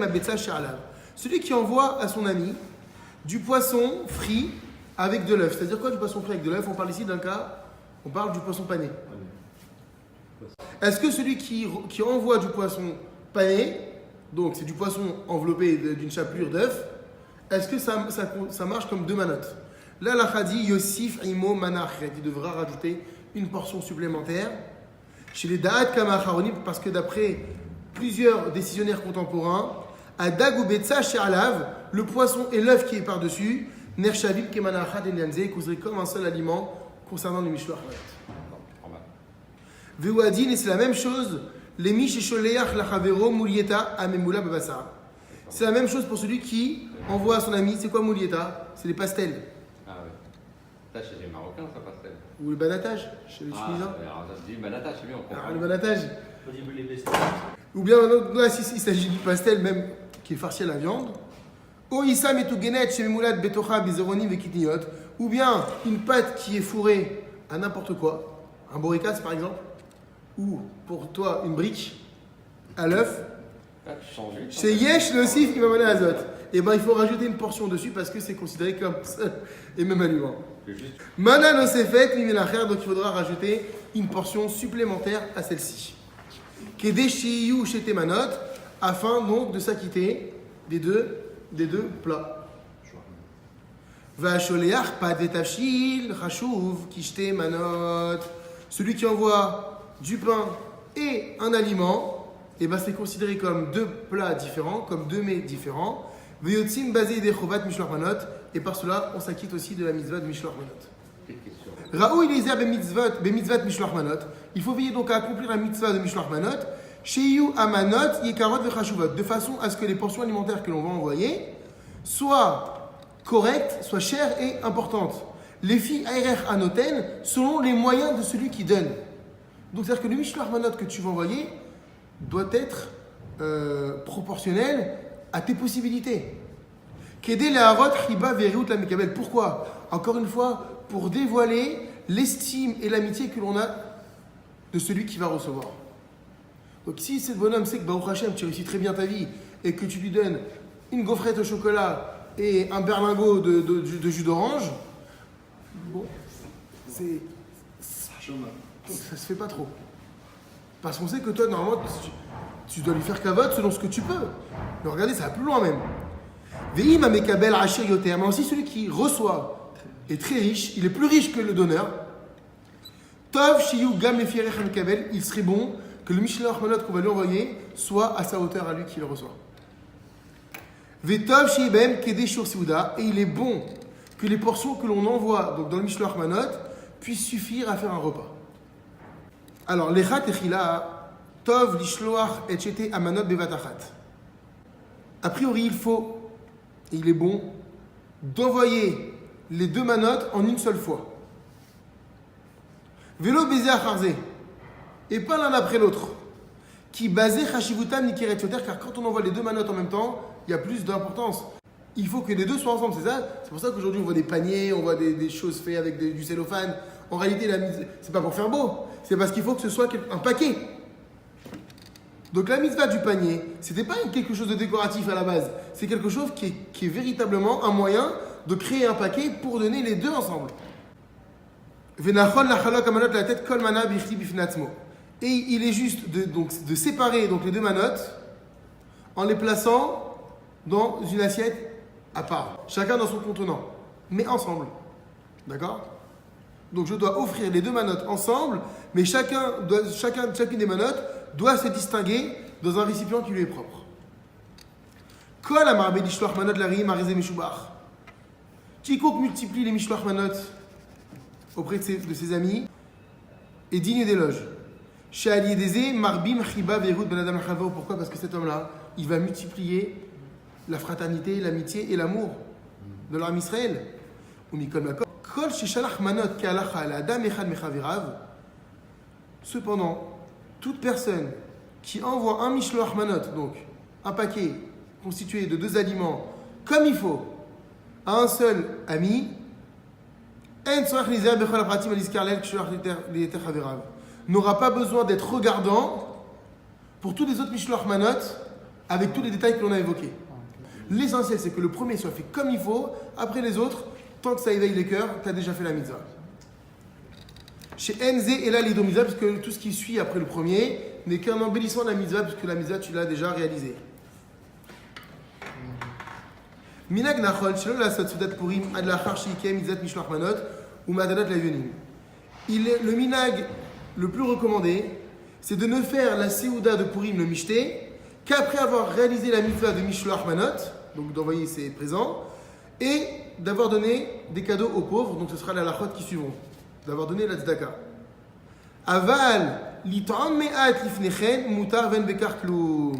betsa she'alav. Celui qui envoie à son ami du poisson frit avec de l'œuf. C'est-à-dire quoi du poisson frit avec de l'œuf? On parle ici d'un cas, on parle du poisson pané. Est-ce que celui qui envoie du poisson pané, donc c'est du poisson enveloppé d'une chapelure d'œuf, est-ce que ça marche comme 2 manotes? Là, la khadi Yosif Imo Manachet, il devra rajouter une portion supplémentaire. Chez les Da'at Kamacharonim, parce que d'après plusieurs décisionnaires contemporains, à Dag ou Betsa She'alav, le poisson et l'œuf qui est par-dessus, Nershavim Kemanachat et Nianze, causerait comme un seul aliment concernant le Mishloach Manot. Veuadin, et c'est la même chose, les Mish et Sholeach Lachavero Moulieta Amemula Babasa. C'est la même chose pour celui qui envoie à son ami, c'est quoi Moulieta? C'est les pastels. Ah oui. Ça, chez les Marocains, ça pastel. Ou le banatage, chez les Tunisins. Alors, ça se dit banatage, c'est bien, on comprend. Le banatage. Ou bien, là, il s'agit du pastel même qui est farci à la viande. Ou bien une pâte qui est fourrée à n'importe quoi, un boricasse par exemple, ou pour toi une brique à l'œuf. C'est yesh le sif qui va mener azot. Et ben il faut rajouter une portion dessus parce que c'est considéré comme seul et même aliment. Mana no sefet mimelacher, donc il faudra rajouter une portion supplémentaire à celle-ci. Kedeshiyu shete manot, afin donc de s'acquitter des deux plats. Vasholeach pa detachil chashuv kishte manot. Celui qui envoie du pain et un aliment, et ben c'est considéré comme 2 plats différents, comme 2 mets différents. Veyotzim basé des chovat mishloach manot, et par cela on s'acquitte aussi de la mitzvah de mishloach manot. Raoui lizer bemitzvat mishloach manot. Il faut veiller donc à accomplir la mitzvah de mishloach manot. Sheyu amanot yekarot vechashuvot, de façon à ce que les portions alimentaires que l'on va envoyer soient correctes, soient chères et importantes. Les filles aerech anoten selon les moyens de celui qui donne. Donc c'est-à-dire que le mishloach manot que tu vas envoyer doit être proportionnel à tes possibilités. Kedé leharot chiba ve'reut la mekabel. Pourquoi? Encore une fois, pour dévoiler l'estime et l'amitié que l'on a de celui qui va recevoir. Donc si ce bonhomme sait que Baruch Hashem, tu réussis très bien ta vie et que tu lui donnes une gaufrette au chocolat et un berlingot de jus d'orange, bon, ça se fait pas trop. Parce qu'on sait que toi, normalement, tu dois lui faire kavod selon ce que tu peux. Mais regardez, ça va plus loin même. Ve'im amekabel ashir yoter, mais aussi celui qui reçoit est très riche, il est plus riche que le donneur. Tov shiyu gam mefirech amekabel, il serait bon que le mishloach manot qu'on va lui envoyer soit à sa hauteur à lui qui le reçoit. Ve'tov shibem kedei shur seuda, et il est bon que les portions que l'on envoie donc dans le mishloach manot puissent suffire à faire un repas. Alors, lechat echila tov lishloach etchete amanot bevatachat. A priori, il faut, et il est bon, d'envoyer les 2 manotes en une seule fois. Vélo baiser acharze, et pas l'un après l'autre. Qui basé chashivutam nikeret yoter, car quand on envoie les 2 manotes en même temps, il y a plus d'importance. Il faut que les 2 soient ensemble, c'est ça? C'est pour ça qu'aujourd'hui on voit des paniers, on voit des choses faites avec du cellophane. En réalité, c'est pas pour faire beau, c'est parce qu'il faut que ce soit un paquet. Donc la mitzvah du panier, c'était pas quelque chose de décoratif à la base, c'est quelque chose qui est véritablement un moyen de créer un paquet pour donner les 2 ensemble. Et il est juste de séparer donc les 2 manotes en les plaçant dans une assiette à part, chacun dans son contenant, mais ensemble. D'accord? Donc je dois offrir les 2 manotes ensemble, mais chacune des manotes doit se distinguer dans un récipient qui lui est propre. Kol amar belishloach manot larim arizé meshubach. Quiconque multiplie les mishloach manot auprès de ses amis est digne d'éloge. She'ali yedeze marbim chiba ve'erut ben adam l'chavo. Pourquoi? Parce que cet homme-là, il va multiplier la fraternité, l'amitié et l'amour de l'âme Israël. Kol sheshalach manot ke'alacha l'adam echad mechavirav. Cependant, toute personne qui envoie un mishloach manot, donc un paquet constitué de 2 aliments, comme il faut, à un seul ami, n'aura pas besoin d'être regardant pour tous les autres mishloach manot avec tous les détails que l'on a évoqués. L'essentiel, c'est que le premier soit fait comme il faut. Après les autres, tant que ça éveille les cœurs, tu as déjà fait la mitzvah. Chez NZ et là, l'Ido mitzvah, parce que tout ce qui suit après le premier n'est qu'un embellissement de la mitzvah, puisque la mitzvah, tu l'as déjà réalisée. Minag nachol, shelo lasot sudat purim ad lachar sheikem mitzvah mishloach manot ou madadat lavionim. Le minag le plus recommandé, c'est de ne faire la séouda de Purim, le mishté, qu'après avoir réalisé la mitzvah de mishloach manot, donc d'envoyer ses présents, et d'avoir donné des cadeaux aux pauvres, donc ce sera la lachot qui suivront, d'avoir donné la tzedaka. Aval litan me'at lifnechen mutar ven bekar kloum.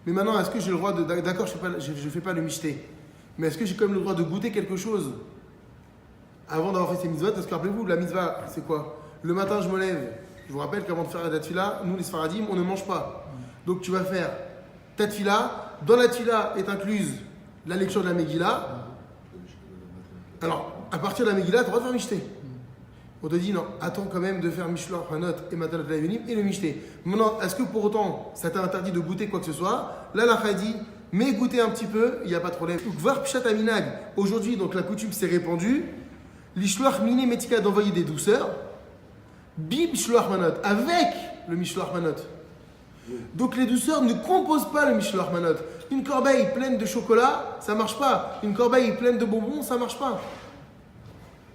Mais maintenant, est-ce que j'ai le droit de... D'accord, je ne fais pas le mishté. Mais est-ce que j'ai quand même le droit de goûter quelque chose avant d'avoir fait ces mitzvot? Parce que rappelez-vous, la mitzvah, c'est quoi? Le matin, je me lève. Je vous rappelle qu'avant de faire la tefila, nous les Sfaradim, on ne mange pas. Donc tu vas faire ta tefila. Dans la tefila est incluse la lecture de la Megillah. Alors, à partir de la Megillah, tu as le droit de faire mishté. On te dit non, attends quand même de faire Mishloach Manot et Matalat Lavionim et le mishté. Maintenant, est-ce que pour autant, ça t'a interdit de goûter quoi que ce soit? Là, la dit, mais goûter un petit peu, il n'y a pas de problème. Voir Pshat Aminag, aujourd'hui, donc la coutume s'est répandue. L'Ishloach Mine Metika d'envoyer des douceurs. Bib Shloach Manot, avec le Mishloach Manot. Donc les douceurs ne composent pas le Mishloach Manot. Une corbeille pleine de chocolat, ça ne marche pas. Une corbeille pleine de bonbons, ça ne marche pas.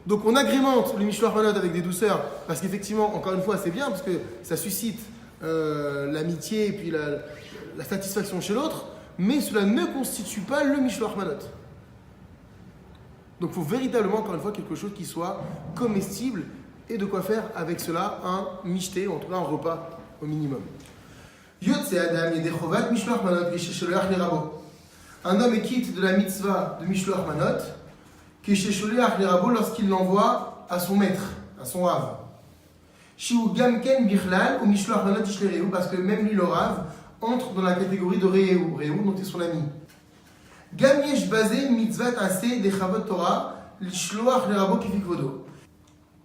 Donc on agrémente le Mishloach Manot avec des douceurs, parce qu'effectivement, encore une fois, c'est bien, parce que ça suscite l'amitié et puis la satisfaction chez l'autre, mais cela ne constitue pas le Mishloach Manot. Donc il faut véritablement, encore une fois, quelque chose qui soit comestible, et de quoi faire avec cela un mishté, ou en tout cas un repas au minimum. Un homme est quitte de la mitzvah de Mishloach Manot, lorsqu'il l'envoie à son maître, à son Rav. Parce que même lui, le Rav, entre dans la catégorie de Reu, dont est son ami.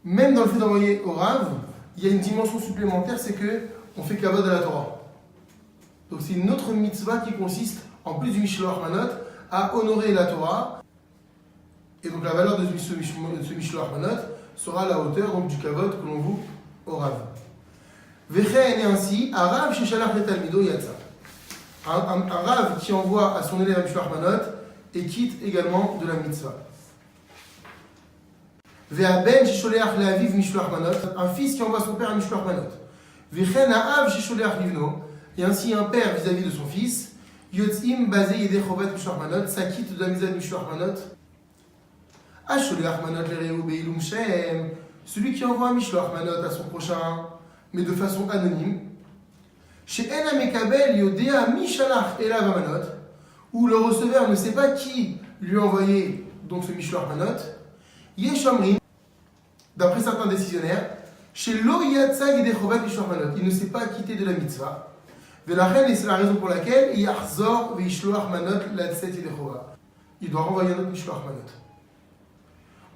Même dans le fait d'envoyer au Rav, il y a une dimension supplémentaire, c'est qu'on fait kavod à la Torah. Donc c'est une autre mitzvah qui consiste, en plus du Mishloach Manot, à honorer la Torah. Et donc la valeur de ce Mishloach Manot sera à la hauteur donc, du kavod que l'on voue au Rav. Vechen est ainsi, un Rav chez Shalach le Talmido Yatsa. Un Rav qui envoie à son élève Mishloach Manot et quitte également de la mitzvah. Ve'aben shesholeach le'aviv Mishloach Manot, un fils qui envoie son père à Mishloach Manot. Vechen ha'av shesholeach livno, et ainsi un père vis-à-vis de son fils. Yotzim basé yedei chovat Mishloach Manot, s'acquitte de la mitzvah de Mishloach Manot. Asholeach Manot le'reu be'ilum shem, celui qui envoie un Mishloach Manot à son prochain, mais de façon anonyme. She'en ha'mekabel yodea mishalach elav ha'manot, où le receveur ne sait pas qui lui a envoyé donc ce Mishloach Manot. Yeshamrim, d'après certains décisionnaires, chez Lo Yatsa Yedei Chovat Mishloach Manot, il ne s'est pas quitté de la mitzvah. Et c'est la raison pour laquelle Yachzor Veishloach Manot Latset Yedei Chovat. Il doit renvoyer un autre Mishloach Manot.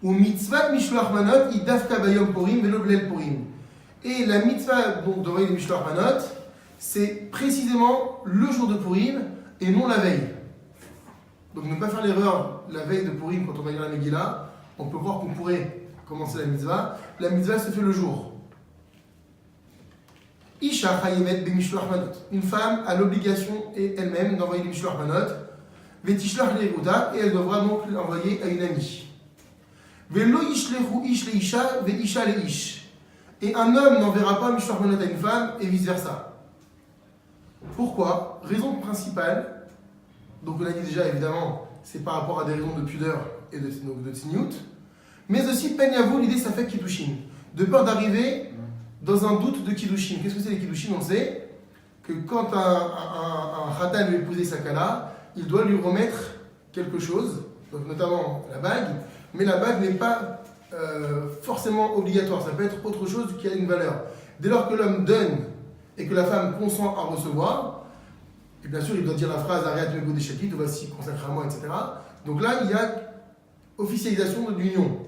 Ou mitzvah Mishloach Manot, il dafka bayom Purim velo blel Purim. Et la mitzvah d'envoyer le Mishloach Manot, c'est précisément le jour de Purim et non la veille. Donc ne pas faire l'erreur la veille de Purim quand on va lire la Megillah. On peut croire qu'on pourrait commencer la mitzvah. La mitzvah se fait le jour. Isha chayevet b'mishloach manot. Une femme a l'obligation elle-même d'envoyer le mishloach manot. Vetishlach le'eruta, et elle devra donc l'envoyer à une amie. Ve'lo yishlechu ish le'isha ve'isha le'ish. Et un homme n'enverra pas un mishloach manot à une femme et vice versa. Pourquoi? Raison principale. Donc on a dit déjà évidemment, c'est par rapport à des raisons de pudeur et de tsniout, mais aussi penyavou, l'idée ça fait kiddushin, de peur d'arriver dans un doute de kiddushin. Qu'est-ce que c'est les kiddushin? On sait que quand un khatan veut épouser sa kala, il doit lui remettre quelque chose, donc notamment la bague, mais la bague n'est pas forcément obligatoire, ça peut être autre chose qui a une valeur. Dès lors que l'homme donne et que la femme consent à recevoir, et bien sûr il doit dire la phrase Ariat Mego Deshakit, voici consacré à moi, etc. Donc là il y a officialisation de l'union.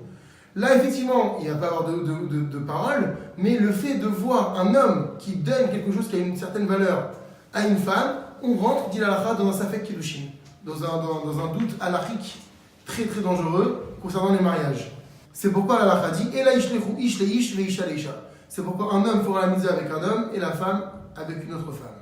Là, effectivement, il n'y a pas avoir de parole, mais le fait de voir un homme qui donne quelque chose qui a une certaine valeur à une femme, on rentre, dit l'halakha, dans un safek kiddushin, dans un doute halachique très très dangereux concernant les mariages. C'est pourquoi l'halakha dit Ela ishlechu ish le ish ve isha le isha. C'est pourquoi un homme fera la mitzvah avec un homme et la femme avec une autre femme.